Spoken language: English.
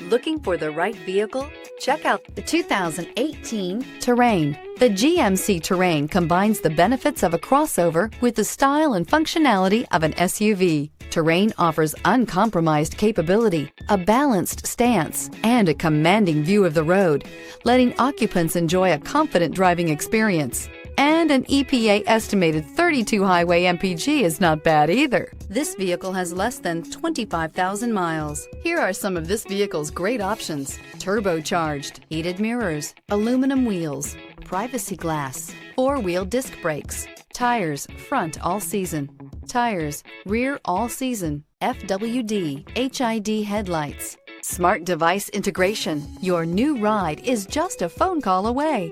Looking for the right vehicle? Check out the 2018 Terrain. The GMC Terrain combines the benefits of a crossover with the style and functionality of an SUV. Terrain offers uncompromised capability, a balanced stance, and a commanding view of the road, letting occupants enjoy a confident driving experience. And an EPA estimated 32 highway MPG is not bad either. This vehicle has less than 25,000 miles. Here are some of this vehicle's great options: turbocharged, heated mirrors, aluminum wheels, privacy glass, four-wheel disc brakes, tires front all season, tires rear all season, FWD, HID headlights, smart device integration. Your new ride is just a phone call away.